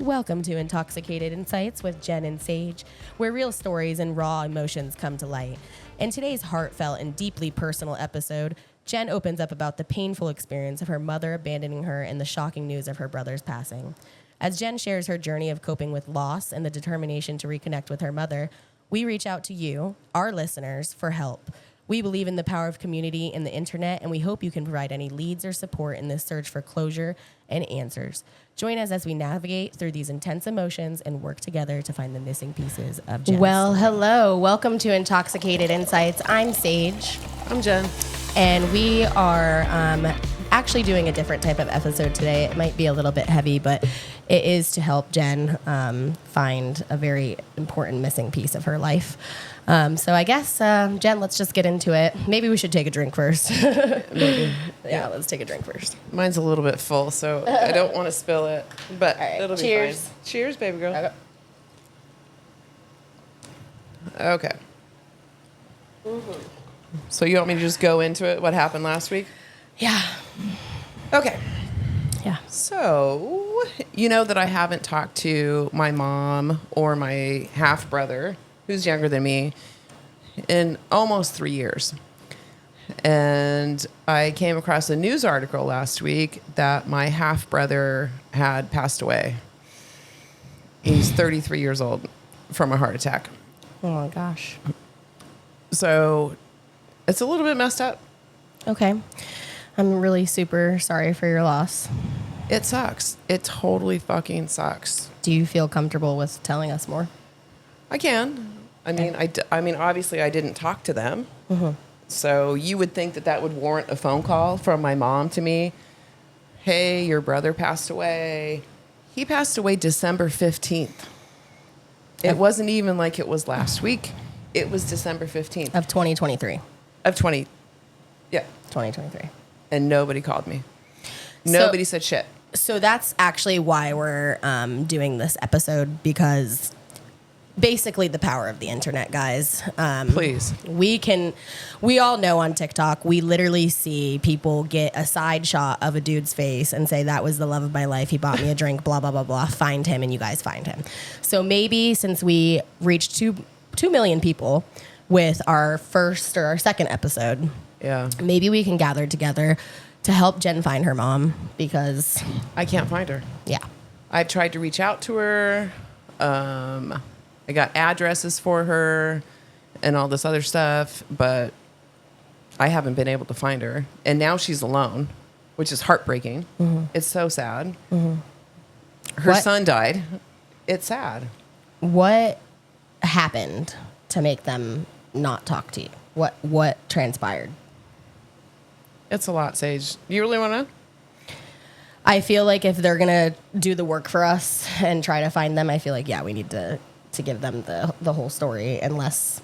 Welcome to Intoxicated Insights with Jen and Sage, where real stories and raw emotions come to light. In today's heartfelt and deeply personal episode, Jen opens up about the painful experience of her mother abandoning her and the shocking news of her brother's passing. As Jen shares her journey of coping with loss and the determination to reconnect with her mother, we reach out to you, our listeners, for help. We believe in the power of community and the internet, and we hope you can provide any leads or support in this search for closure and answers. Join us as we navigate through these intense emotions and work together to find the missing pieces of Jen's story. Hello. Welcome to Intoxicated Insights. I'm Sage. I'm Jen. And we are actually doing a different type of episode today. It might be a little bit heavy, but it is to help Jen find a very important missing piece of her life. So I guess, Jen, let's just get into it. Maybe we should take a drink first. Maybe. Yeah, let's take a drink first. Mine's a little bit full, so I don't want to spill it, but right, it'll be cheers. fine. Cheers, baby girl. Okay. Okay. Mm-hmm. So you want me to just go into it? What happened last week? Yeah. Okay. Yeah. So, you know that I haven't talked to my mom or my half-brother, who's younger than me, in almost 3 years. And I came across a news article last week that my half-brother had passed away. He's 33 years old from a heart attack. Oh, my gosh. So it's a little bit messed up. Okay. I'm really super sorry for your loss. It sucks. It totally fucking sucks. Do you feel comfortable with telling us more? I can. I mean, obviously I didn't talk to them. Mm-hmm. So you would think that would warrant a phone call from my mom to me. Hey, your brother passed away. He passed away December 15th. It wasn't even like it was last week. It was December 15th. Of 2023. Of 2023. And nobody called me. Nobody said shit. So that's actually why we're doing this episode, because basically the power of the internet, guys. Please. We all know on TikTok, we literally see people get a side shot of a dude's face and say, that was the love of my life. He bought me a drink, blah, blah, blah, blah. Find him, and you guys find him. So maybe since we reached 2 million people with our first or our second episode, yeah, maybe we can gather together to help Jen find her mom, because I can't find her. Yeah. I've tried to reach out to her. I got addresses for her and all this other stuff, but I haven't been able to find her. And now she's alone, which is heartbreaking. Mm-hmm. It's so sad. Mm-hmm. Her son died. It's sad. What happened to make them not talk to you? What transpired? It's a lot, Sage. You really want to know? I feel like if they're going to do the work for us and try to find them, I feel like, yeah, we need to give them the whole story, unless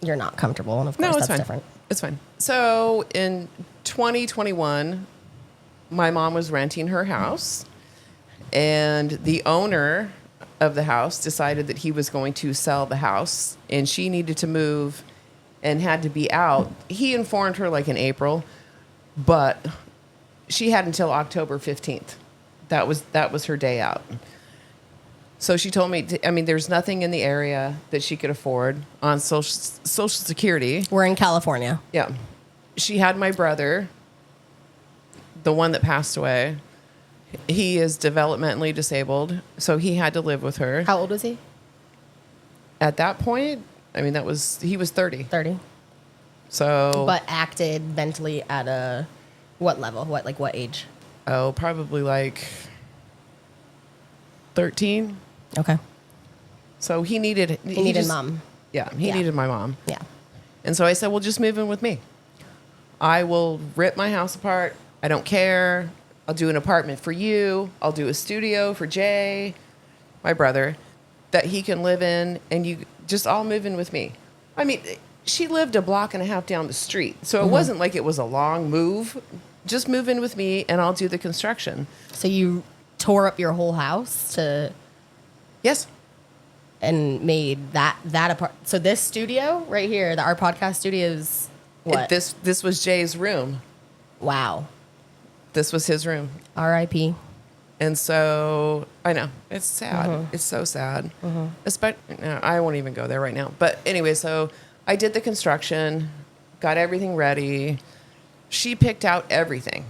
you're not comfortable. And of course, that's fine. different. It's fine. So in 2021, my mom was renting her house, and the owner of the house decided that he was going to sell the house, and she needed to move and had to be out. He informed her like in April, but she had until October 15th. That was her day out. So she told me, there's nothing in the area that she could afford on Social Security. We're in California. Yeah. She had my brother, the one that passed away. He is developmentally disabled, so he had to live with her. How old was he? At that point, he was 30. 30. So. But acted mentally at a what level? What age? Oh, probably like 13. Okay. So he needed mom. Yeah, he needed my mom. Yeah. And so I said, well, just move in with me. I will rip my house apart. I don't care. I'll do an apartment for you. I'll do a studio for Jay, my brother, that he can live in, and you just all move in with me. She lived a block and a half down the street, so it wasn't like it was a long move. Just move in with me, and I'll do the construction. So you tore up your whole house to... Yes. And made that apart. So this studio right here, our podcast studio, is what? This was Jay's room. Wow. This was his room. R.I.P. And so I know it's sad. It's so sad. No, I won't even go there right now. But anyway, so I did the construction, got everything ready. She picked out everything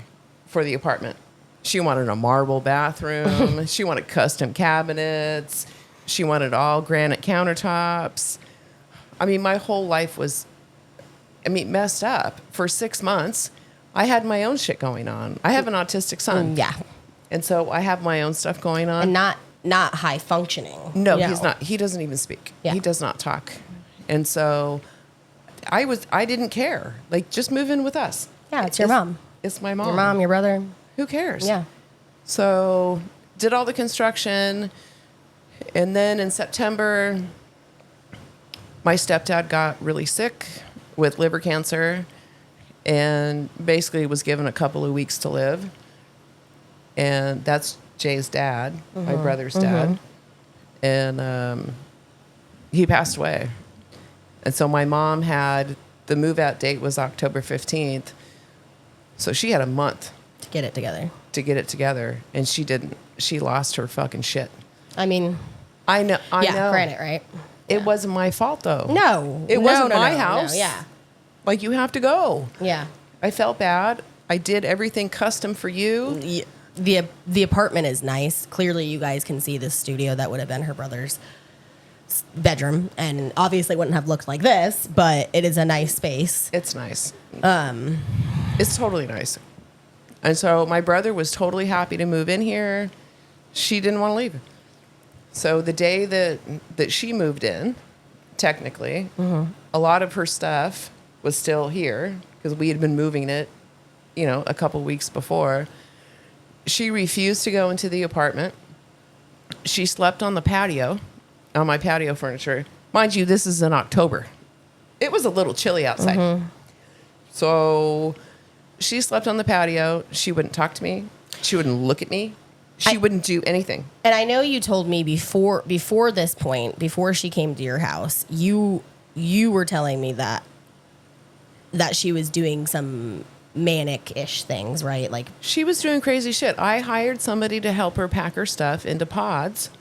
for the apartment. She wanted a marble bathroom. She wanted custom cabinets. She wanted all granite countertops. I mean, my whole life was, messed up. For 6 months, I had my own shit going on. I have an autistic son. Yeah. And so I have my own stuff going on. And not high functioning. No, he's not. He doesn't even speak. Yeah. He does not talk. And so I didn't care. Like, just move in with us. Yeah, it's your mom. It's my mom. Your mom, your brother. Who cares? Yeah. So did all the construction. And then in September, my stepdad got really sick with liver cancer and basically was given a couple of weeks to live. And that's Jay's dad, my brother's dad. And he passed away. And so my mom had, the move-out date was October 15th. So she had a month To get it together. And she didn't. She lost her fucking shit. I mean, I know. granted, right? It wasn't my fault, though. No. It wasn't my no, house. yeah. Like, you have to go. Yeah. I felt bad. I did everything custom for you. The apartment is nice. Clearly, you guys can see the studio that would have been her brother's bedroom, and obviously wouldn't have looked like this, but it is a nice space. It's nice. It's totally nice. And so my brother was totally happy to move in here. She didn't want to leave. So the day that she moved in, technically, a lot of her stuff was still here because we had been moving it, a couple weeks before. She refused to go into the apartment. She slept on the patio, on my patio furniture. Mind you, this is in October. It was a little chilly outside. So she slept on the patio. She wouldn't talk to me. She wouldn't look at me. She wouldn't do anything. And I know you told me before this point, before she came to your house, you were telling me that she was doing some manic-ish things, right? Like, she was doing crazy shit. I hired somebody to help her pack her stuff into pods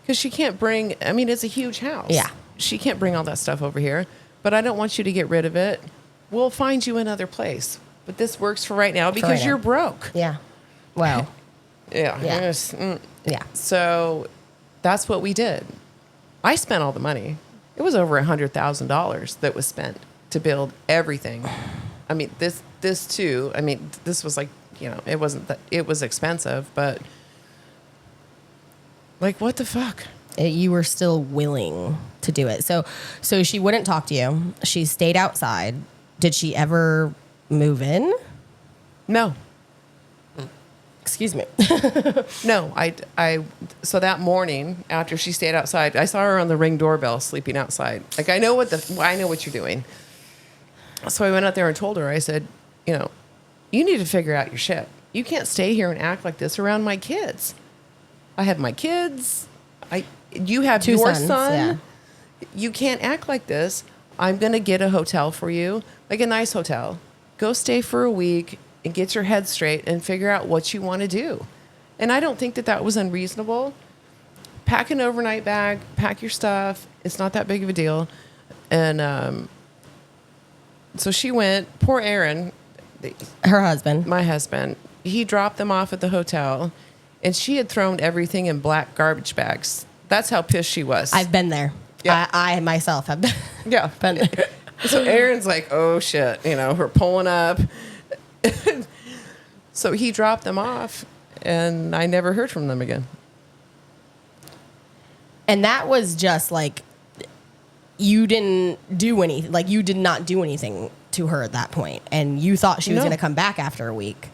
because she can't bring, it's a huge house. Yeah. She can't bring all that stuff over here, but I don't want you to get rid of it. We'll find you another place. But this works for right now because you're broke. Yeah. Wow. Yeah. Yeah. Yes. Yeah. So that's what we did. I spent all the money. It was over $100,000 that was spent to build everything. This too. This was like, it wasn't that, it was expensive, but like, what the fuck? You were still willing to do it. So she wouldn't talk to you. She stayed outside. Did she ever move in? No. Excuse me. No, so that morning after she stayed outside, I saw her on the Ring doorbell sleeping outside. Like, I know what you're doing. So I went out there and told her, I said, you need to figure out your shit. You can't stay here and act like this around my kids. I have my kids. You have Two your sons, son. yeah. You can't act like this. I'm going to get a hotel for you, like a nice hotel. Go stay for a week and get your head straight and figure out what you want to do. And I don't think that was unreasonable. Pack an overnight bag, pack your stuff. It's not that big of a deal. And so she went. Poor Aaron, Her husband. my husband, he dropped them off at the hotel, and she had thrown everything in black garbage bags. That's how pissed she was. I've been there. Yeah. I myself have been, Yeah. been there. So Aaron's like, oh shit, we're pulling up. So he dropped them off, and I never heard from them again. And that was just like, you didn't do anything. Like, you did not do anything to her at that point, and you thought she was No. going to come back after a week.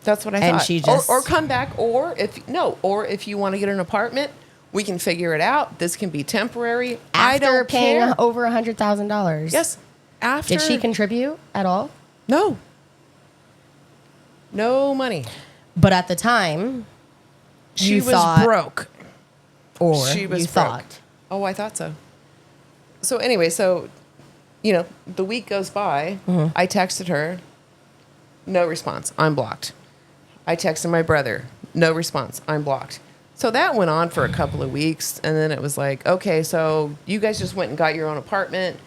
That's what I And thought. she just- or come back, or if you want to get an apartment, we can figure it out. This can be temporary. I After don't paying care. over $100,000. Yes. After. Did she contribute at all? No. No money. But at the time, She you was thought, broke. or She was you broke. thought. Oh, I thought so. So anyway, the week goes by. I texted her. No response. I'm blocked. I texted my brother. No response. I'm blocked. So that went on for a couple of weeks. And then it was like, okay, so you guys just went and got your own apartment.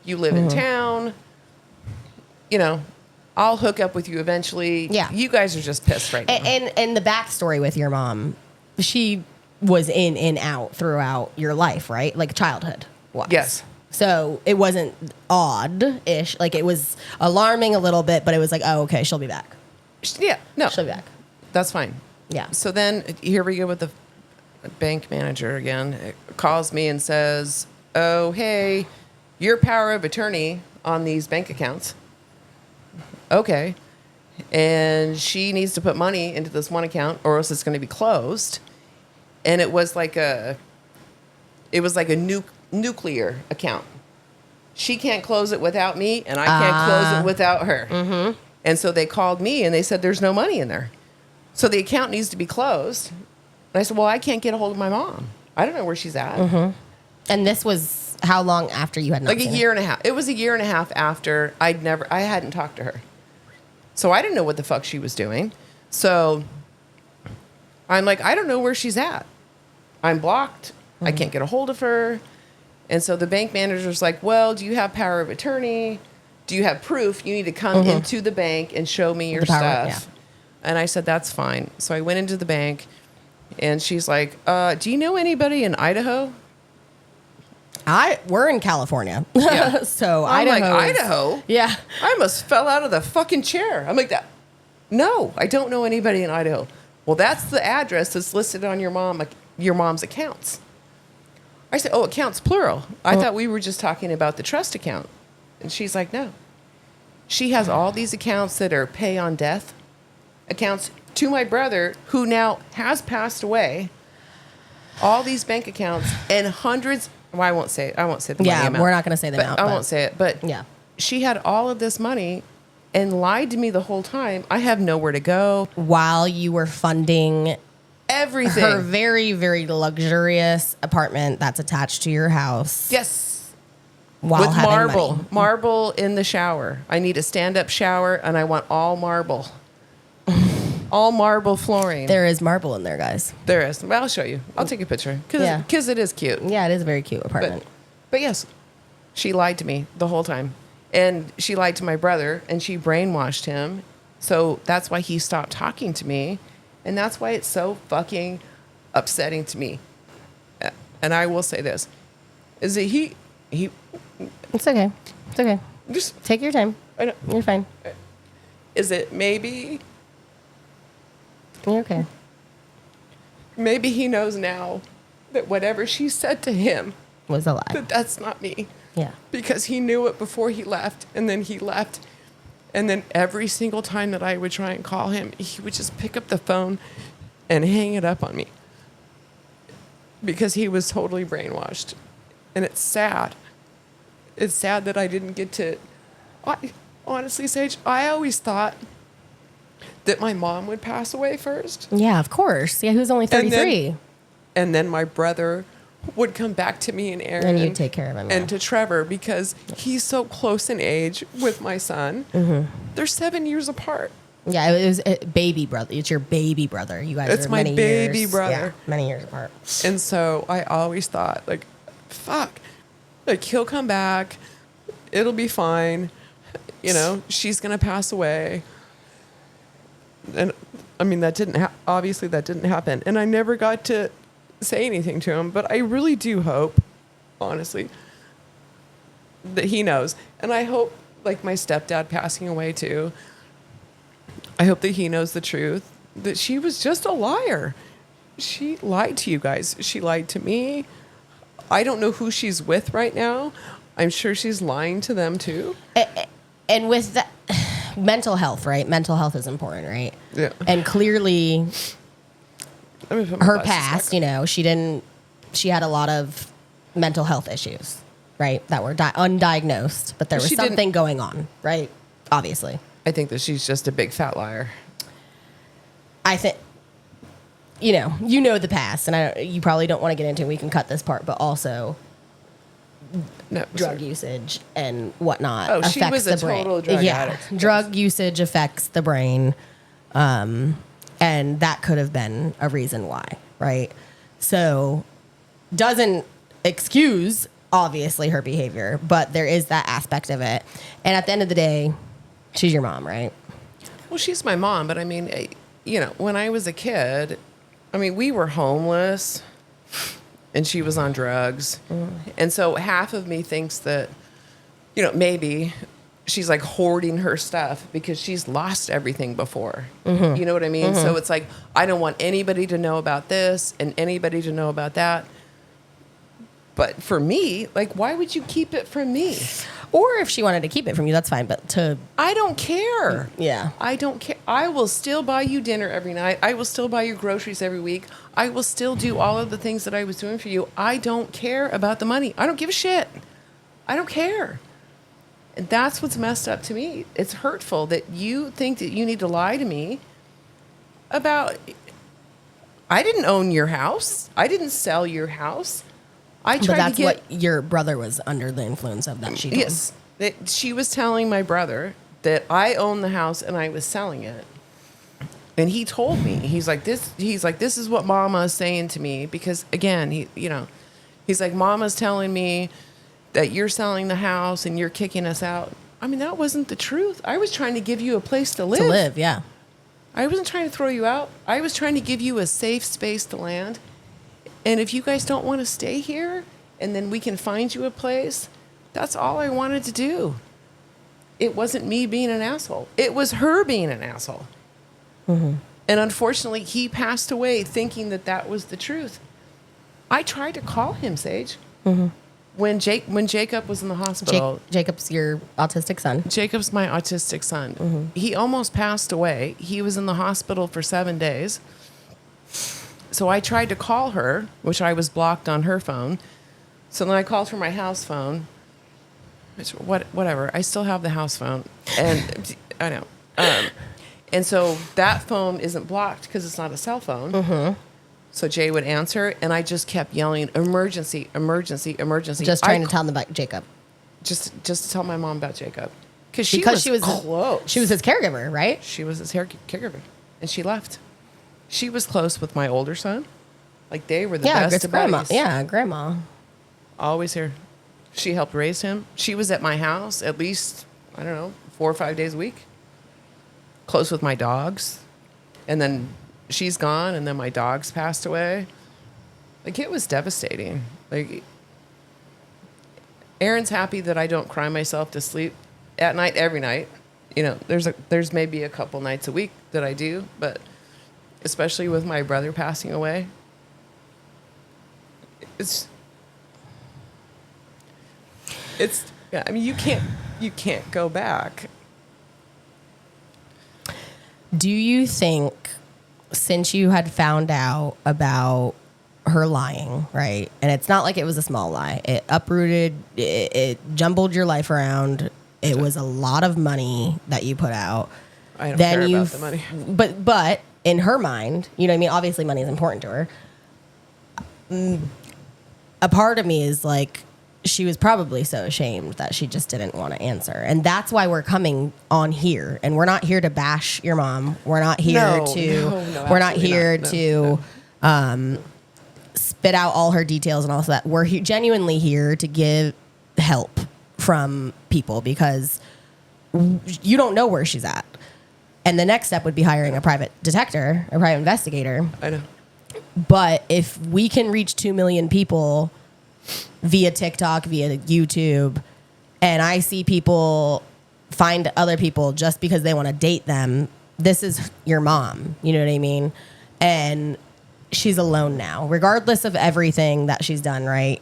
You live in town. You know, I'll hook up with you eventually. Yeah. You guys are just pissed right now. And the backstory with your mom, she was in and out throughout your life, right? Like childhood. Yes. So it wasn't odd-ish. Like it was alarming a little bit, but it was like, oh, okay, she'll be back. Yeah. No. She'll be back. That's fine. Yeah. So then here we go with the bank manager again. It calls me and says, oh, hey, your power of attorney on these bank accounts. Okay. And she needs to put money into this one account or else it's going to be closed. And it was like a nuclear account. She can't close it without me and I can't close it without her. Mm-hmm. And so they called me and they said, there's no money in there. So the account needs to be closed. And I said, well, I can't get a hold of my mom. I don't know where she's at. Mm-hmm. And this was how long after you had not like a year and a half. It was a year and a half after I hadn't talked to her. So I didn't know what the fuck she was doing. So I'm like, I don't know where she's at. I'm blocked. Mm-hmm. I can't get a hold of her. And so the bank manager's like, well, do you have power of attorney? Do you have proof? You need to come into the bank and show me your stuff. Yeah. And I said, that's fine. So I went into the bank and she's like, do you know anybody in Idaho? We're in California. Yeah. So I'm Idaho. like, Idaho? Yeah. I almost fell out of the fucking chair. I'm like, no, I don't know anybody in Idaho. Well, that's the address that's listed on your mom's accounts. I said, oh, accounts plural. I thought we were just talking about the trust account. And she's like, no. She has all these accounts that are pay on death accounts to my brother, who now has passed away. All these bank accounts and hundreds. Well, I won't say it. I won't say the money amount. We're not going to say the amount. I won't say it. But yeah, she had all of this money and lied to me the whole time. I have nowhere to go. While you were funding everything. Her very, very luxurious apartment that's attached to your house. Yes. While with having money. Marble in the shower. I need a stand-up shower, and I want all marble. All marble flooring. There is marble in there, guys. There is. Well, I'll show you. I'll take a picture. Because it is cute. Yeah, it is a very cute apartment. But yes, she lied to me the whole time. And she lied to my brother, and she brainwashed him. So that's why he stopped talking to me. And that's why it's so fucking upsetting to me. And I will say this, is that he It's okay. It's okay. Just take your time. I know. You're fine. Is it maybe? You're okay. Maybe he knows now that whatever she said to him was a lie. That's not me. Yeah. Because he knew it before he left, and then he left. And then every single time that I would try and call him, he would just pick up the phone and hang it up on me. Because he was totally brainwashed. And it's sad. It's sad that I didn't get to... Honestly, Sage, I always thought that my mom would pass away first. Yeah, of course. Yeah, who's only 33. And then my brother would come back to me and Aaron. And you'd take care of him. And to Trevor, because he's so close in age with my son. Mm-hmm. They're 7 years apart. Yeah, it was a baby brother. It's your baby brother. You guys it's are my many baby years, brother. Yeah, many years apart. And so I always thought, like, fuck. Like, he'll come back. It'll be fine. You know, she's going to pass away. And, I mean, obviously that didn't happen. And I never got to say anything to him. But I really do hope, honestly, that he knows. And I hope, like, my stepdad passing away, too, I hope that he knows the truth, that she was just a liar. She lied to you guys. She lied to me. I don't know who she's with right now. I'm sure she's lying to them too. And with that, mental health, right? Mental health is important, right? Yeah. And clearly, her past, you know, she had a lot of mental health issues, right? That were undiagnosed, but there was something going on, right? Obviously. I think that she's just a big fat liar. I think, you know the past, and you probably don't want to get into it. We can cut this part, but also drug usage and whatnot. Oh, she was a total drug addict. Drug usage affects the brain. And that could have been a reason why, right? So doesn't excuse, obviously, her behavior, but there is that aspect of it. And at the end of the day, she's your mom, right? Well, she's my mom, but I mean, when I was a kid, I mean, we were homeless and she was on drugs. And so half of me thinks that, maybe she's like hoarding her stuff because she's lost everything before. You know what I mean? So it's like, I don't want anybody to know about this and anybody to know about that. But for me, like, why would you keep it from me? Or if she wanted to keep it from you, that's fine. But I don't care. Yeah. I don't care. I will still buy you dinner every night. I will still buy you groceries every week. I will still do all of the things that I was doing for you. I don't care about the money. I don't give a shit. I don't care. And that's what's messed up to me. It's hurtful that you think that you need to lie to me about, I didn't own your house. I didn't sell your house. But that's what your brother was under the influence of, that she told. Yes. That she was telling my brother that I owned the house and I was selling it. And he told me, he's like, this is what Mama is saying to me. Because again, he's like, Mama's telling me that you're selling the house and you're kicking us out. I mean, that wasn't the truth. I was trying to give you a place to live. To live, yeah. I wasn't trying to throw you out. I was trying to give you a safe space to land. And if you guys don't want to stay here and then we can find you a place, that's all I wanted to do. It wasn't me being an asshole. It was her being an asshole. And unfortunately, he passed away thinking that that was the truth. I tried to call him, Sage. When Jacob was in the hospital. Jacob's your autistic son. Jacob's my autistic son. He almost passed away. He was in the hospital for 7 days. So I tried to call her, which I was blocked on her phone. So then I called from my house phone. Whatever. I still have the house phone. And I know. And so that phone isn't blocked because it's not a cell phone. So Jay would answer, and I just kept yelling, emergency, emergency, emergency. Just trying to tell them about Jacob. Just to tell my mom about Jacob. Because she was close. She was his caregiver, right? She was his caregiver. And she left. She was close with my older son. Like, they were the best of grandma. buddies. Yeah, grandma. Always here. She helped raise him. She was at my house at least, 4 or 5 days a week. Close with my dogs. And then she's gone, and then my dogs passed away. Like, it was devastating. Like, Aaron's happy that I don't cry myself to sleep at night, every night. There's maybe a couple nights a week that I do, but especially with my brother passing away, yeah, I mean, you can't go back. Do you think, since you had found out about her lying, right? And it's not like it was a small lie. It uprooted, it jumbled your life around. It was a lot of money that you put out. I don't care about the money. But in her mind, you know what I mean? Obviously money is important to her. A part of me is like, she was probably so ashamed that she just didn't want to answer. And that's why we're coming on here. And we're not here to bash your mom. We're not here to spit out all her details and all of that. We're genuinely here to give help from people because you don't know where she's at. And the next step would be hiring a private detective, a private investigator. I know. But if we can reach 2 million people via TikTok, via YouTube, and I see people find other people just because they want to date them, this is your mom. You know what I mean? And she's alone now, regardless of everything that she's done, right?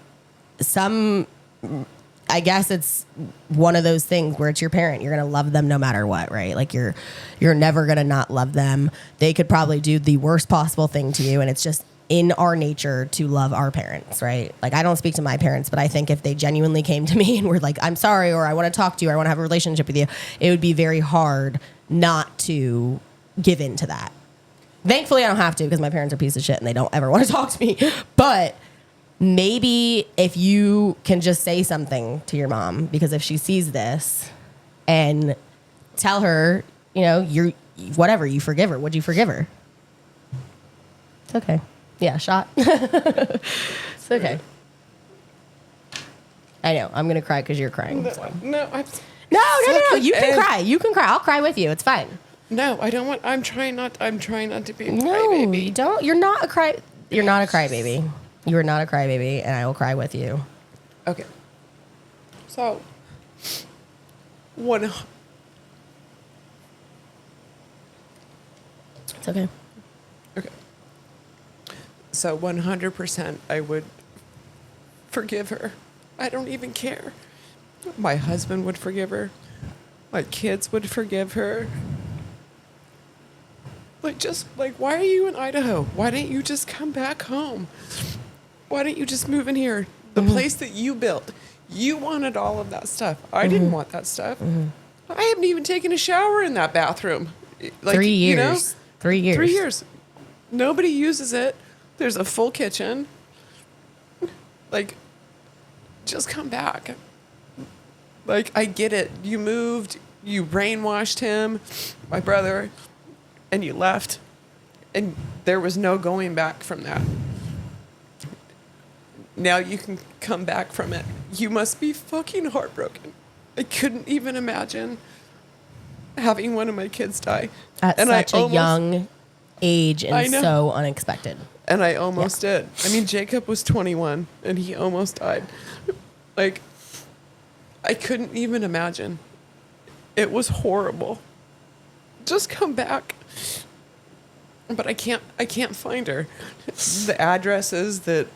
I guess it's one of those things where it's your parent. You're going to love them no matter what, right? Like you're never going to not love them. They could probably do the worst possible thing to you, and it's just in our nature to love our parents, right? Like, I don't speak to my parents, but I think if they genuinely came to me and were like, I'm sorry, or I want to talk to you, or I want to have a relationship with you, it would be very hard not to give in to that. Thankfully, I don't have to because my parents are a piece of shit and they don't ever want to talk to me. But maybe if you can just say something to your mom, because if she sees this, and tell her, you're whatever, you forgive her. Would you forgive her? It's okay. Yeah, shot. It's okay. I know. I'm gonna cry because you're crying. No, So. no, No. You can cry. You can cry. I'll cry with you. It's fine. No, I don't want. I'm trying not to be a No, crybaby. you don't. You're not a crybaby. You are not a crybaby, and I will cry with you. Okay. So, one. It's okay. Okay. So 100%, I would forgive her. I don't even care. My husband would forgive her. My kids would forgive her. Why are you in Idaho? Why didn't you just come back home? Why didn't you just move in here? The place that you built. You wanted all of that stuff. I didn't want that stuff. I haven't even taken a shower in that bathroom. 3 years. You know? 3 years. 3 years. Nobody uses it. There's a full kitchen. Just come back. I get it. You moved. You brainwashed him, my brother, and you left. And there was no going back from that. Now you can come back from it. You must be fucking heartbroken. I couldn't even imagine having one of my kids die. At such a young age and so unexpected. And I almost did. I mean, Jacob was 21 and he almost died. I couldn't even imagine. It was horrible. Just come back. But I can't find her. The addresses that,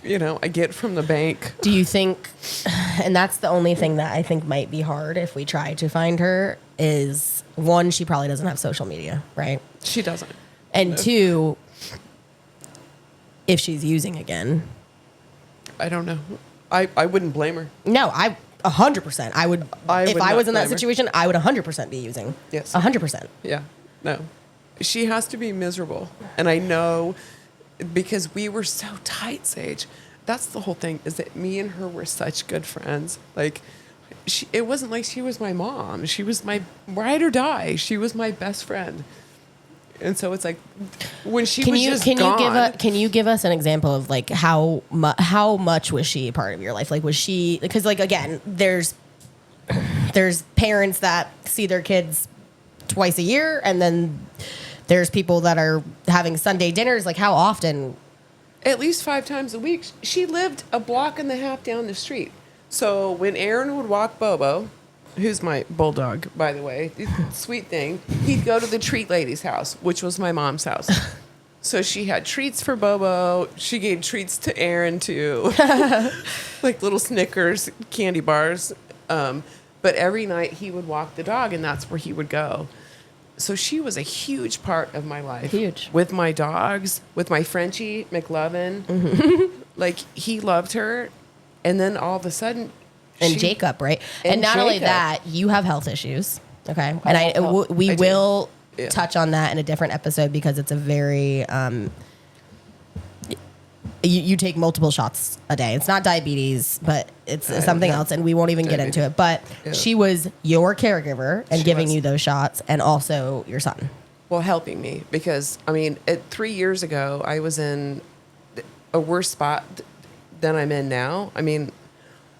I get from the bank. Do you think, and that's the only thing that I think might be hard if we try to find her, is one, she probably doesn't have social media, right? She doesn't. And two, if she's using again. I don't know. I wouldn't blame her. No, 100%. If I was in that situation, I would 100% be using. Yes. 100%. Yeah. No. She has to be miserable. And I know because we were so tight, Sage. That's the whole thing, is that me and her were such good friends. It wasn't like she was my mom. She was my ride or die. She was my best friend. And so it's like when she was just gone. Can you give us an example of how much was she a part of your life? Was she, because again, there's parents that see their kids twice a year, and then there's people that are having Sunday dinners. How often? At least 5 times a week. She lived a block and a half down the street. So when Aaron would walk Bobo, who's my bulldog, by the way, sweet thing, he'd go to the treat lady's house, which was my mom's house. So she had treats for Bobo. She gave treats to Aaron, too. Little Snickers, candy bars. But every night he would walk the dog, and that's where he would go. So she was a huge part of my life. Huge. With my dogs, with my Frenchie, McLovin. Mm-hmm. He loved her. And then all of a sudden... And Jacob, right? And not only that, you have health issues, okay? And we will touch on that in a different episode because it's a very... You take multiple shots a day. It's not diabetes, but it's something else, and we won't even get into it. But she was your caregiver and giving you those shots, and also your son. Well, helping me because, 3 years ago, I was in a worse spot than I'm in now.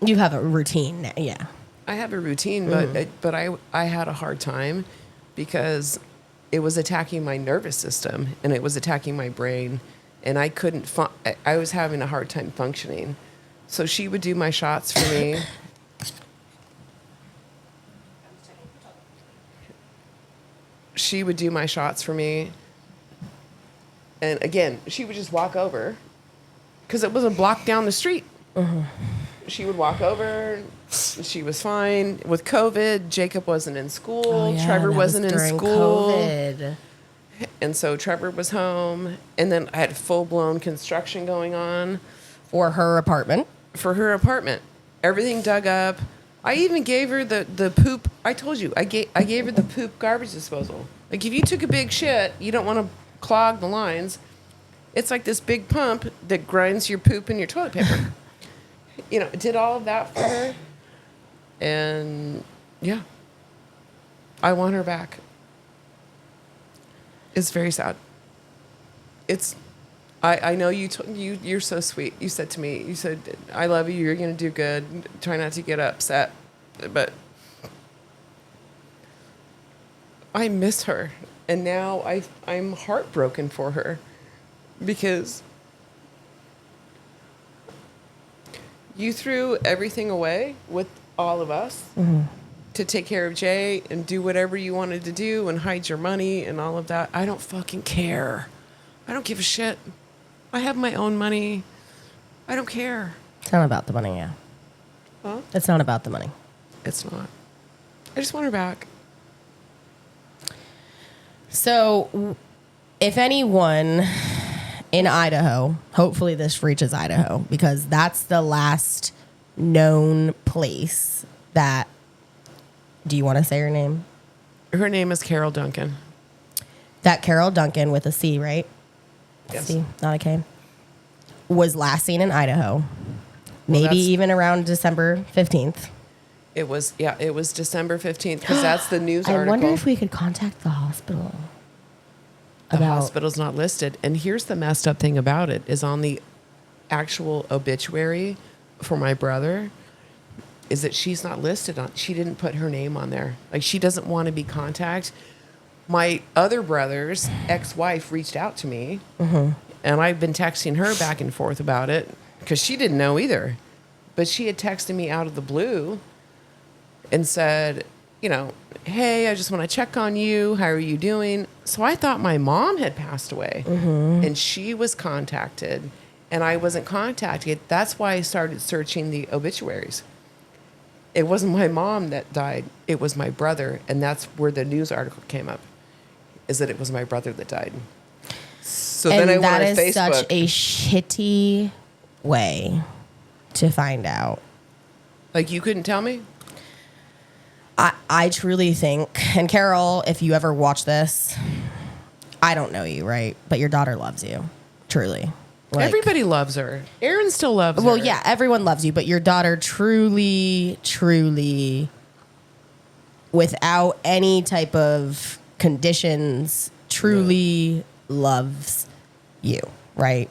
You have a routine, yeah. I have a routine, but I had a hard time because it was attacking my nervous system and it was attacking my brain, and I couldn't. I was having a hard time functioning. So she would do my shots for me. She would do my shots for me, and again, she would just walk over because it was a block down the street. She would walk over. She was fine. With COVID, Jacob wasn't in school. Oh, yeah, Trevor wasn't in school. COVID. And so Trevor was home. And then I had full-blown construction going on. For her apartment. Everything dug up. I even gave her the poop. I told you, I gave her the poop garbage disposal. If you took a big shit, you don't want to clog the lines. It's like this big pump that grinds your poop and your toilet paper. Did all of that for her. And, yeah. I want her back. It's very sad. It's I know you're so sweet. You said to me, you said, I love you. You're going to do good. Try not to get upset. But I miss her. And now I'm heartbroken for her because you threw everything away with all of us to take care of Jay and do whatever you wanted to do and hide your money and all of that. I don't fucking care. I don't give a shit. I have my own money. I don't care. It's not about the money, yeah. Huh? It's not about the money. It's not. I just want her back. So, if anyone in Idaho, hopefully this reaches Idaho, because that's the last known place that. Do you want to say her name? Her name is Carol Duncan. That Carol Duncan with a C, right? Yes. C, not a K. Was last seen in Idaho. Maybe even around December 15th. It was December 15th because that's the news article. I wonder if we could contact the hospital. The hospital's not listed. And here's the messed up thing about it is on the actual obituary for my brother is that she's not listed on. She didn't put her name on there. Like she doesn't want to be contacted. My other brother's ex-wife reached out to me, and I've been texting her back and forth about it because she didn't know either. But she had texted me out of the blue and said, you know, hey, I just want to check on you. How are you doing? So I thought my mom had passed away, and she was contacted, and I wasn't contacted. That's why I started searching the obituaries. It wasn't my mom that died. It was my brother, and that's where the news article came up, is that it was my brother that died. So And then I went on that is Facebook. such a shitty way to find out. Like, you couldn't tell me? I truly think, and Carol, if you ever watch this, I don't know you, right? But your daughter loves you, truly. Like, Everybody loves her. Aaron still loves her. well, yeah, everyone loves you, but your daughter truly, truly, without any type of conditions, truly loves you, right?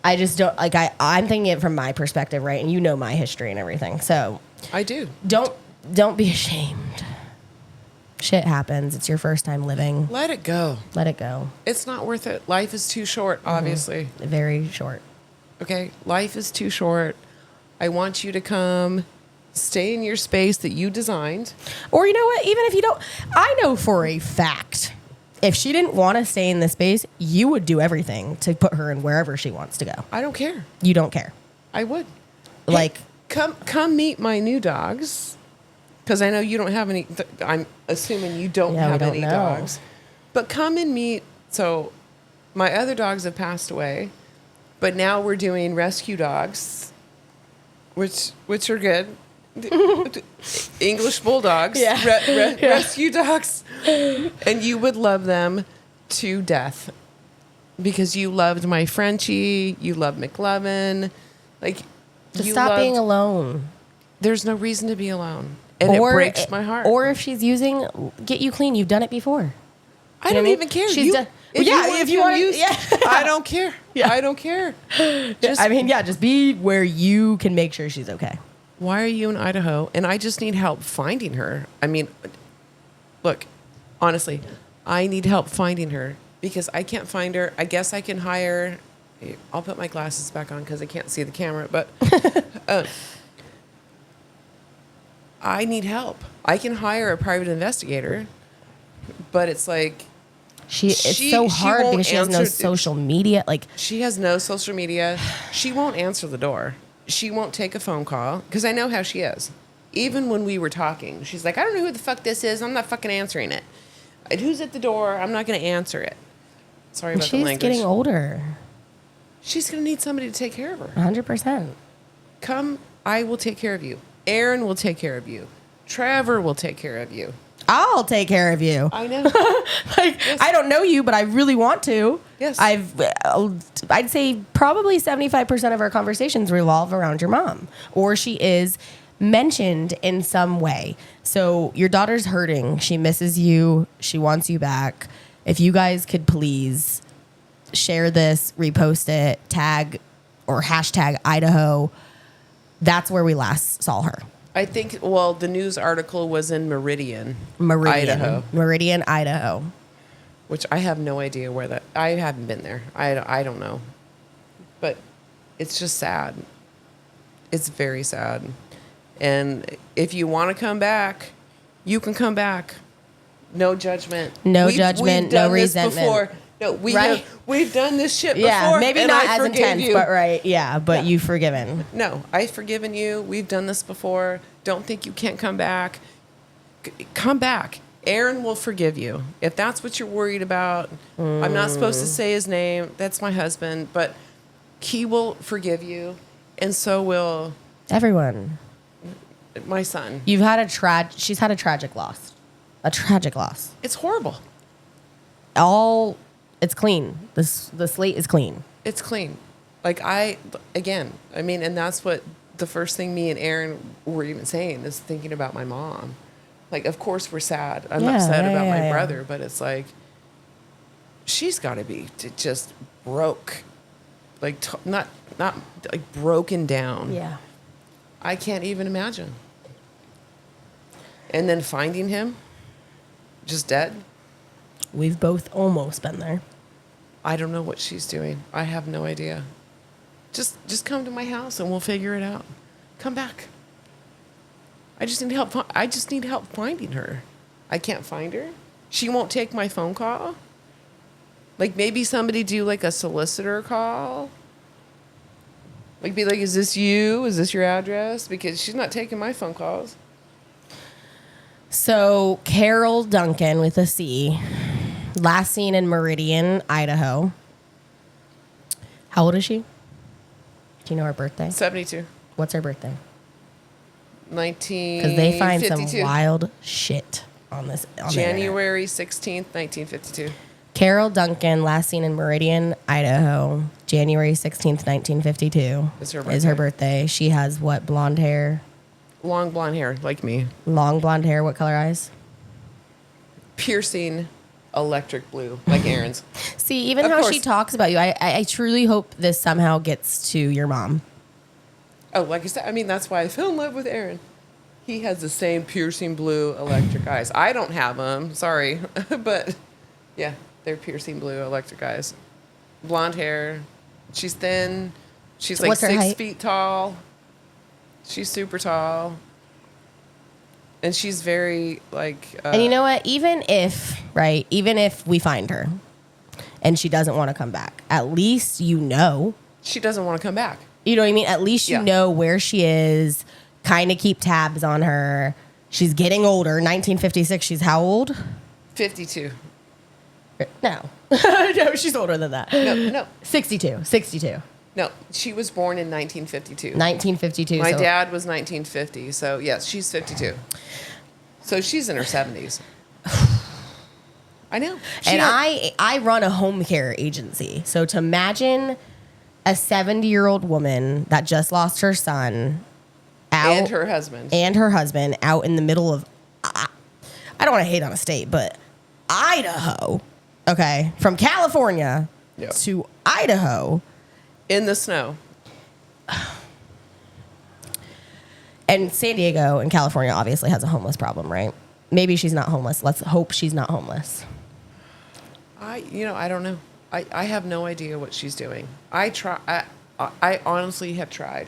I just don't like. I'm thinking it from my perspective, right? And you know my history and everything, so I do. don't be ashamed. Shit happens. It's your first time living. Let it go. Let it go. It's not worth it. Life is too short, obviously. Very short. Okay? Life is too short. I want you to come stay in your space that you designed. Or you know what? Even if you don't, I know for a fact, if she didn't want to stay in this space, you would do everything to put her in wherever she wants to go. I don't care. You don't care. I would. Like, Hey, come meet my new dogs. Because I know you don't have any. I'm assuming you don't Yeah, we have don't any know. dogs. But come and meet. So my other dogs have passed away. But now we're doing rescue dogs, which are good. English bulldogs, Yeah. rescue dogs, and you would love them to death because you loved my Frenchie, you loved McLovin, like just you stop being loved- alone. There's no reason to be alone, and it breaks my heart. Or if she's using, get you clean. You've done it before. I You know don't what I mean? even care. She's You- done- if yeah, you want if to you come want to- use- yeah. I don't care. Yeah. I don't care. Just be where you can make sure she's okay. Why are you in Idaho? And I just need help finding her. I mean, look, honestly, I need help finding her because I can't find her. I guess I can hire. I'll put my glasses back on because I can't see the camera, but I need help. I can hire a private investigator, but it's like It's She- so she hard won't because she has no answer- social media. Like, she has no social media. She won't answer the door. She won't take a phone call because I know how she is. Even when we were talking, she's like, I don't know who the fuck this is. I'm not fucking answering it. And who's at the door? I'm not going to answer it. Sorry about the she's language. getting older. She's going to need somebody to take care of her. 100%. Come, I will take care of you. Aaron will take care of you. Trevor will take care of you. I'll take care of you. I know. Like, I don't know you, but I really want to. Yes. I'd say probably 75% of our conversations revolve around your mom, or she is mentioned in some way. So your daughter's hurting. She misses you. She wants you back. If you guys could please share this, repost it, tag or hashtag Idaho. That's where we last saw her. I think, well, the news article was in Meridian, Idaho. Meridian, Idaho. Which I have no idea where that, I haven't been there. I don't know. But it's just sad. It's very sad. And if you want to come back, you can come back. No judgment. No judgment, no resentment. Before. No, we've done this shit before. Yeah, maybe not as intense, you. but right. Yeah, but you've forgiven. No, I've forgiven you. We've done this before. Don't think you can't come back. Come back. Aaron will forgive you. If that's what you're worried about, I'm not supposed to say his name. That's my husband, but he will forgive you, and so will everyone. My son. She's had a tragic loss. A tragic loss. It's horrible. It's clean. The slate is clean. It's clean. Like and that's what the first thing me and Aaron were even saying is thinking about my mom. Like, of course we're sad. I'm upset about my brother, but it's like, she's got to be just broke. Like, not like broken down. Yeah. I can't even imagine. And then finding him, just dead. We've both almost been there. I don't know what she's doing. I have no idea. Just come to my house and we'll figure it out. Come back. I just need help. I just need help finding her. I can't find her. She won't take my phone call. Like, maybe somebody do like a solicitor call. Like, be like, is this you? Is this your address? Because she's not taking my phone calls. So Carol Duncan with a C, last seen in Meridian, Idaho. How old is she? Do you know her birthday? 72. What's her birthday? 1952. Because they find some wild shit on this. January 16th, 1952. Carol Duncan, last seen in Meridian, Idaho, January 16th, 1952. Is her birthday. She has what, blonde hair? Long blonde hair, like me. Long blonde hair. What color eyes? Piercing electric blue, like Aaron's. See, even how she talks about you, I truly hope this somehow gets to your mom. Oh, like I said, I mean, that's why I fell in love with Aaron. He has the same piercing blue electric eyes. I don't have them, sorry. But, yeah, they're piercing blue electric eyes. Blonde hair. She's thin. She's like 6 feet tall. She's super tall. And she's very, like... and you know what? Even if we find her and she doesn't want to come back, at least you know. She doesn't want to come back. You know what I mean? At least you know where she is, kind of keep tabs on her. She's getting older. 1956, she's how old? 52. No. No, she's older than that. No. 62. No, she was born in 1952. 1952. My dad was 1950, so yes, she's 52. So she's in her 70s. I know. I run a home care agency. So to imagine a 70-year-old woman that just lost her son out, and her husband out in the middle of, I don't want to hate on a state, but Idaho, okay, from California to Idaho. In the snow. And San Diego and California obviously has a homeless problem, right? Maybe she's not homeless. Let's hope she's not homeless. I don't know. I have no idea what she's doing. I honestly have tried.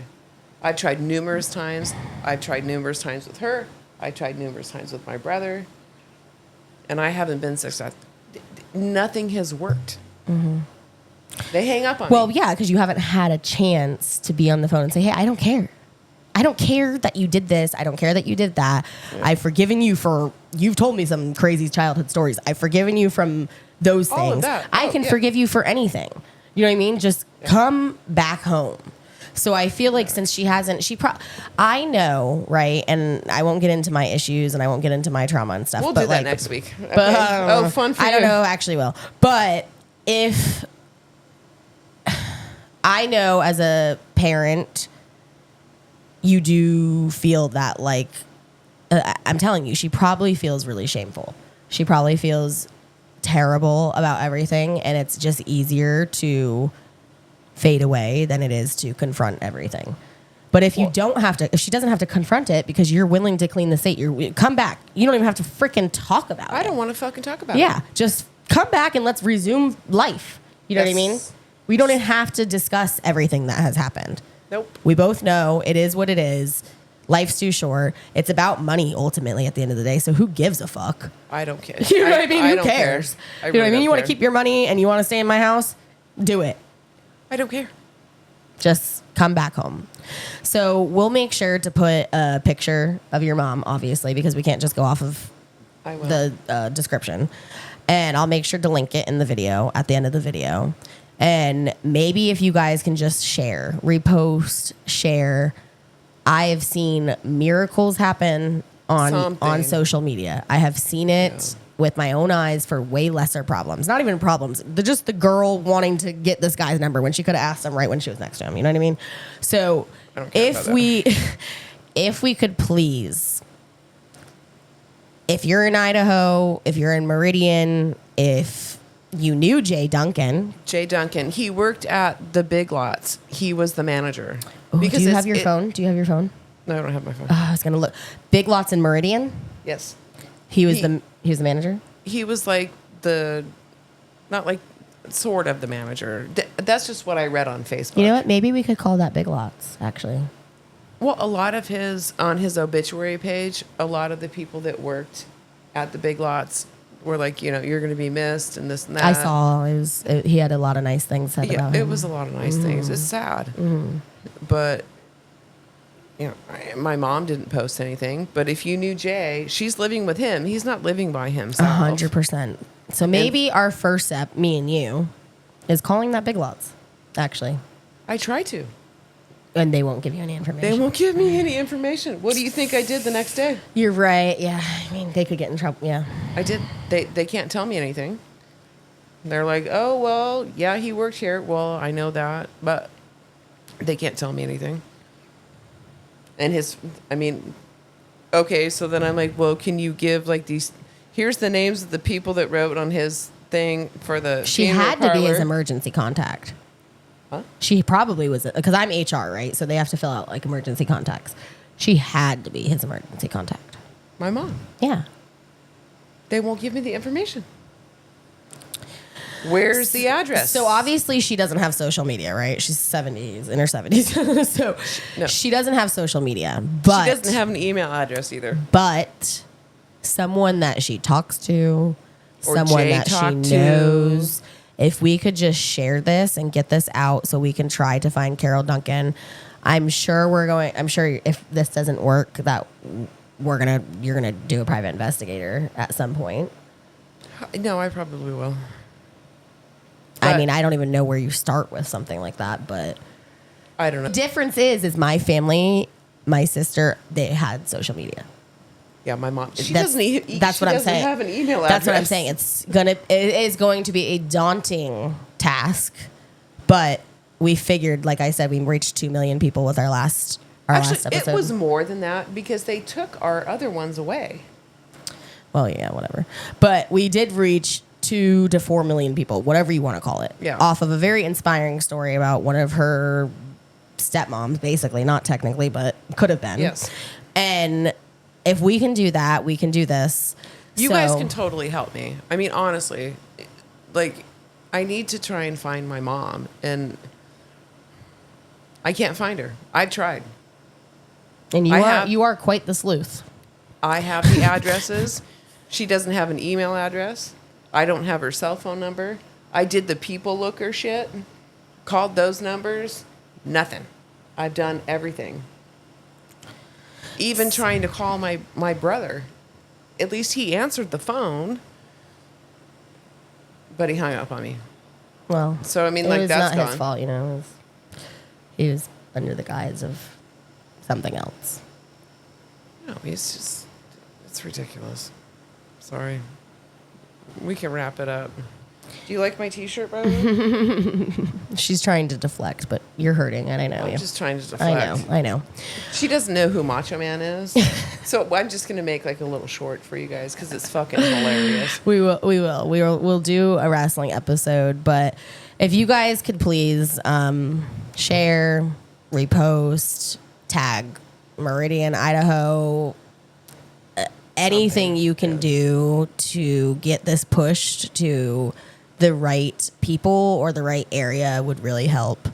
I've tried numerous times. I've tried numerous times with her. I tried numerous times with my brother. And I haven't been successful. Nothing has worked. Mm-hmm. They hang up on me. Well, yeah, because you haven't had a chance to be on the phone and say, hey, I don't care. I don't care that you did this. I don't care that you did that. Yeah. I've forgiven you for, you've told me some crazy childhood stories. I've forgiven you from those things. All of that. I can forgive you for anything. You know what I mean? Just come back home. So I feel like since she hasn't, I know, right? And I won't get into my issues and I won't get into my trauma and stuff. We'll do that next week. Okay. But, fun for you. I don't know, actually will. But if... I know as a parent, you do feel that, like, I'm telling you, she probably feels really shameful. She probably feels terrible about everything, and it's just easier to fade away than it is to confront everything. But if you don't have to, if she doesn't have to confront it because you're willing to clean the slate, you come back. You don't even have to freaking talk about it. I don't want to fucking talk about it. Yeah, just come back and let's resume life. You know what I mean? We don't even have to discuss everything that has happened. Nope. We both know it is what it is. Life's too short. It's about money ultimately at the end of the day. So who gives a fuck? I don't care. You know what I mean? I Who don't cares? care. You know what I mean? You want to care. keep your money and you want to stay in my house? Do it. I don't care. Just come back home. So we'll make sure to put a picture of your mom, obviously, because we can't just go off of I will. the description. And I'll make sure to link it in the video at the end of the video. And maybe if you guys can just share, repost, share. I have seen miracles happen on social media. I have seen it with my own eyes for way lesser problems. Not even problems. Just the girl wanting to get this guy's number when she could have asked him right when she was next to him. You know what I mean? So if we could please, if you're in Idaho, if you're in Meridian, if you knew Jay Duncan. Jay Duncan. He worked at the Big Lots. He was the manager. Ooh, do you have your phone? Do you have your phone? No, I don't have my phone. I was gonna look. Big Lots in Meridian. Yes. He was the manager. He was like not like sort of the manager. That's just what I read on Facebook. You know what? Maybe we could call that Big Lots, actually. Well, a lot of on his obituary page, a lot of the people that worked at the Big Lots were like, you're going to be missed and this and that. I saw he had a lot of nice things said about him. It was a lot of nice things. It's sad. But my mom didn't post anything. But if you knew Jay, she's living with him. He's not living by himself. 100%. So maybe our first step, me and you, is calling that Big Lots, actually. I try to. And they won't give you any information. They won't give me any information. What do you think I did the next day? You're right. Yeah. I mean, they could get in trouble. Yeah. I did. They can't tell me anything. They're like, oh, well, yeah, he worked here. Well, I know that. But they can't tell me anything. And okay, so then I'm like, well, can you give like these, here's the names of the people that wrote on his thing for the She had to be his emergency contact. Huh? She probably was, because I'm HR, right? So they have to fill out like emergency contacts. She had to be his emergency contact. My mom. Yeah. They won't give me the information. Where's the address? So obviously she doesn't have social media, right? She's in her 70s. So No. she doesn't have social media. But She doesn't have an email address either. But someone that she talks to, Or someone Jay that she talked to. knows, if we could just share this and get this out so we can try to find Carol Duncan, I'm sure if this doesn't work that you're gonna do a private investigator at some point. No, I probably will. I mean, I don't even know where you start with something like that, but I don't know. the difference is my family, my sister, they had social media. Yeah, my mom. That's what I'm saying. Have an email address. That's what I'm saying. It is going to be a daunting task, but we figured, like I said, we reached 2 million people with our last episode. It was more than that because they took our other ones away. Well, yeah, whatever. But we did reach 2 to 4 million people, whatever you want to call it, off of a very inspiring story about one of her stepmoms, basically, not technically, but could have been. Yes. And if we can do that, we can do this. You guys can totally help me. I mean, honestly, like, I need to try and find my mom, and I can't find her. I've tried. And you are quite the sleuth. I have the addresses. She doesn't have an email address. I don't have her cell phone number. I did the people looker shit, called those numbers, nothing. I've done everything. Even trying to call my brother. At least he answered the phone, but he hung up on me. Well, so I mean, it like was that's not his fault, you know. He was under the guise of something else. No, it's ridiculous. Sorry. We can wrap it up. Do you like my T-shirt, by the way? She's trying to deflect, but you're hurting, and I know I'm you. just trying to deflect. I know. She doesn't know who Macho Man is. So I'm just going to make like a little short for you guys because it's fucking hilarious. We'll do a wrestling episode, but if you guys could please share, repost, tag Meridian, Idaho, anything you can do to get this pushed to the right people or the right area would really help.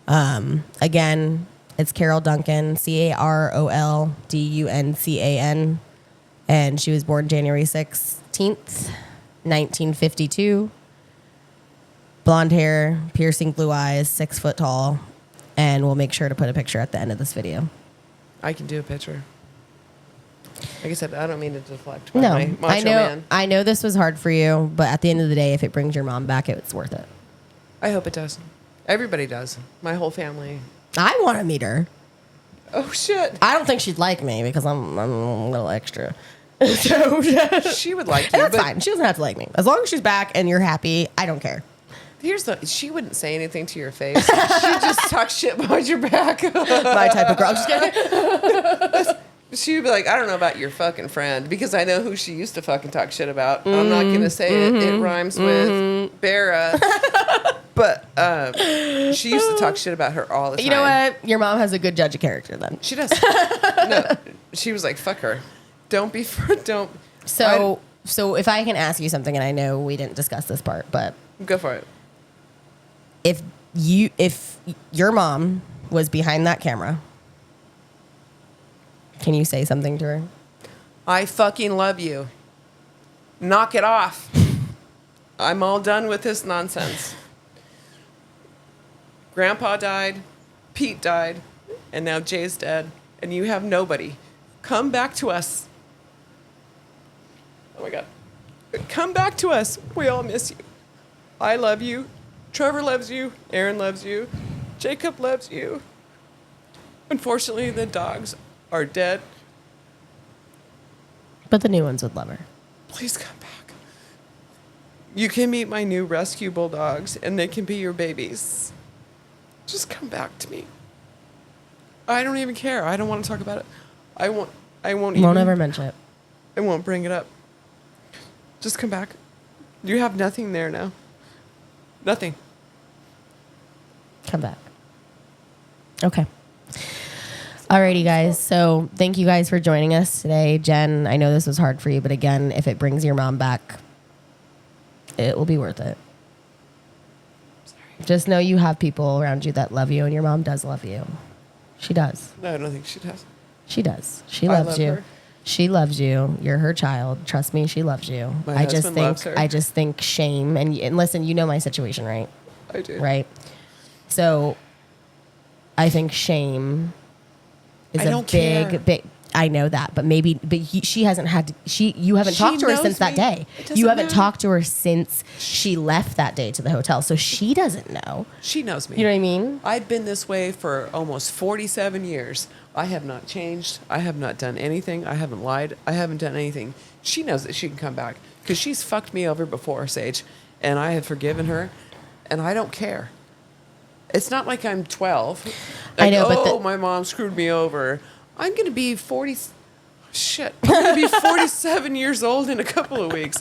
Again, it's Carol Duncan, CarolDuncan, and she was born January 16th, 1952. Blonde hair, piercing blue eyes, 6 foot tall, and we'll make sure to put a picture at the end of this video. I can do a picture. Like I said, I don't mean to deflect. By No, my Macho Man. I know this was hard for you, but at the end of the day, if it brings your mom back, it's worth it. I hope it does. Everybody does. My whole family. I want to meet her. Oh shit! I don't think she'd like me because I'm a little extra. So She would like you. and that's but fine. She doesn't have to like me. As long as she's back and you're happy, I don't care. she wouldn't say anything to your face. She'd just talk shit behind your back. My type of girl. I'm just kidding. She would be like, I don't know about your fucking friend because I know who she used to fucking talk shit about. I'm not going to say it. It rhymes with Bera. But she used to talk shit about her all the time. You know what? Your mom has a good judge of character then. She does. No, she was like, fuck her. Don't. So if I can ask you something, and I know we didn't discuss this part, but Go for it. if your mom was behind that camera, can you say something to her? I fucking love you. Knock it off. I'm all done with this nonsense. Grandpa died, Pete died, and now Jay's dead, and you have nobody. Come back to us. Oh my God. Come back to us. We all miss you. I love you. Trevor loves you. Aaron loves you. Jacob loves you. Unfortunately, the dogs are dead. But the new ones would love her. Please come back. You can meet my new rescue bulldogs, and they can be your babies. Just come back to me. I don't even care. I don't want to talk about it. I won't Ever mention it. I won't bring it up. Just come back. You have nothing there now. Nothing. Come back. Okay. Alrighty, guys. So thank you guys for joining us today. Jen, I know this was hard for you, but again, if it brings your mom back, it will be worth it. Sorry. Just know you have people around you that love you, and your mom does love you. She does. No, I don't think she does. She does. She loves love you. her. She loves you. You're her child. Trust me, she loves you. My I just husband think loves her. I just think shame and listen, you know my situation, right? I do. Right? So I think shame is I a don't care. big I know that, but she hasn't had to, you haven't She talked to her knows since that me. day. It doesn't You haven't matter. talked to her since she left that day to the hotel. So she doesn't know. She knows me. You know what I mean? I've been this way for almost 47 years. I have not changed. I have not done anything. I haven't lied. I haven't done anything. She knows that she can come back because she's fucked me over before, Sage, and I have forgiven her, and I don't care. It's not like I'm 12. Like, I know, but my mom screwed me over. I'm going to be 40. Shit. I'm going to be 47 years old in a couple of weeks.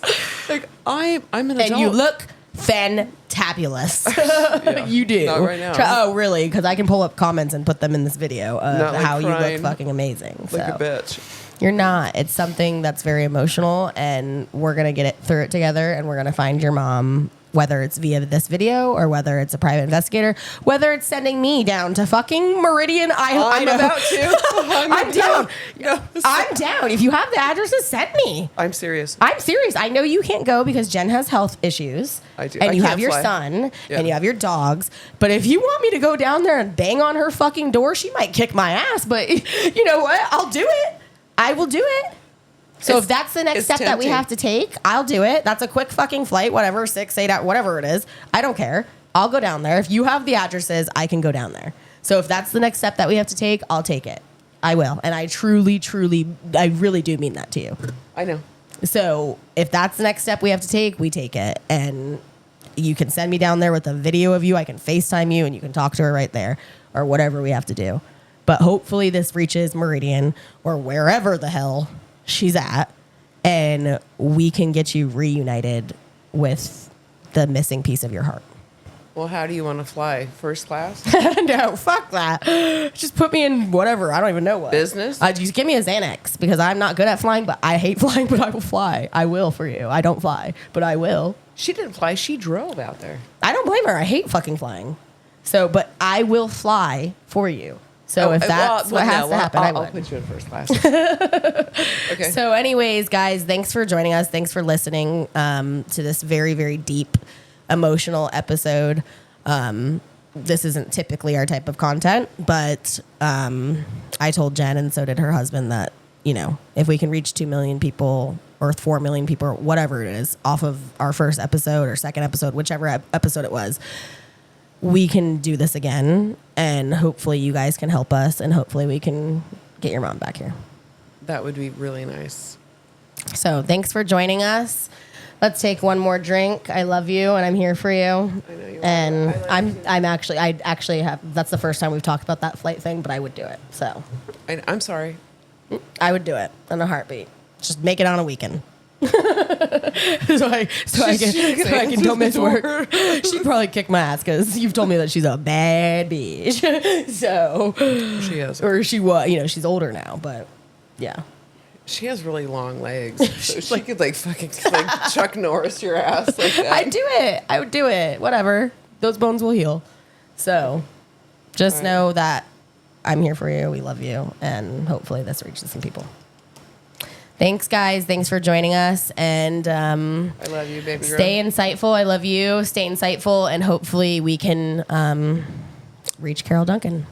Like, I'm an adult. And you look fantabulous. Yeah. You do. Not right now. Oh, really? Because I can pull up comments and put them in this video of Not like how you look crying fucking amazing. like So. a bitch. You're not. It's something that's very emotional, and we're going to get it through it together, and we're going to find your mom, whether it's via this video or whether it's a private investigator, whether it's sending me down to fucking Meridian, I'm about to. I'm down. No, I'm down. If you have the addresses, send me. I'm serious. I'm serious. I know you can't go because Jen has health issues. I do. And I you can't have your fly. son Yeah. and you have your dogs. But if you want me to go down there and bang on her fucking door, she might kick my ass. But you know what? I'll do it. I will do it. So if that's the next it's step that we tempting. have to take, I'll do it. That's a quick fucking flight, whatever, 6, 8 hours, whatever it is. I don't care. I'll go down there. If you have the addresses, I can go down there. So if that's the next step that we have to take, I'll take it. I will. And I truly, I really do mean that to you. I know. So if that's the next step we have to take, we take it. And you can send me down there with a video of you. I can FaceTime you and you can talk to her right there or whatever we have to do. But hopefully this reaches Meridian or wherever the hell she's at, and we can get you reunited with the missing piece of your heart. Well, how do you want to fly? First class? No, fuck that. Just put me in whatever. I don't even know what. Business? Just give me a Xanax because I'm not good at flying, but I hate flying, but I will fly. I will for you. I don't fly, but I will. She didn't fly. She drove out there. I don't blame her. I hate fucking flying. So, but I will fly for you. So if that's what has to happen, I will. I'll put you in first class. Okay. So anyways, guys, thanks for joining us. Thanks for listening to this very, very deep, emotional episode. This isn't typically our type of content, but I told Jen, and so did her husband, that, you know, if we can reach 2 million people or 4 million people or whatever it is off of our first episode or second episode, whichever episode it was, we can do this again, and hopefully you guys can help us, and hopefully we can get your mom back here. That would be really nice. So thanks for joining us. Let's take one more drink. I love you, and I'm here for you. I know you are. And I actually have. That's the first time we've talked about that flight thing, but I would do it. So I'm sorry. I would do it in a heartbeat. Just make it on a weekend. so I can don't miss work. She'd probably kick my ass because you've told me that she's a bad bitch. So She is. or she was. You know, she's older now, but yeah. She has really long legs. So she could like fucking like Chuck Norris your ass like that. I'd do it. I would do it. Whatever. Those bones will heal. So just know that I'm here for you. We love you. And hopefully this reaches some people. Thanks, guys. Thanks for joining us. And I love you, baby girl. stay insightful. I love you. Stay insightful. And hopefully we can reach Carol Duncan.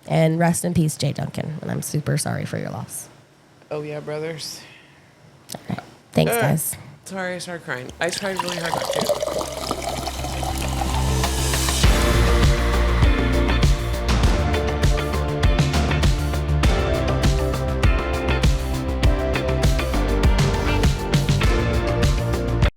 And rest in peace, Jay Duncan. And I'm super sorry for your loss. Oh, yeah, brothers. All right. Thanks, guys. Sorry, I started crying. I tried really hard not to.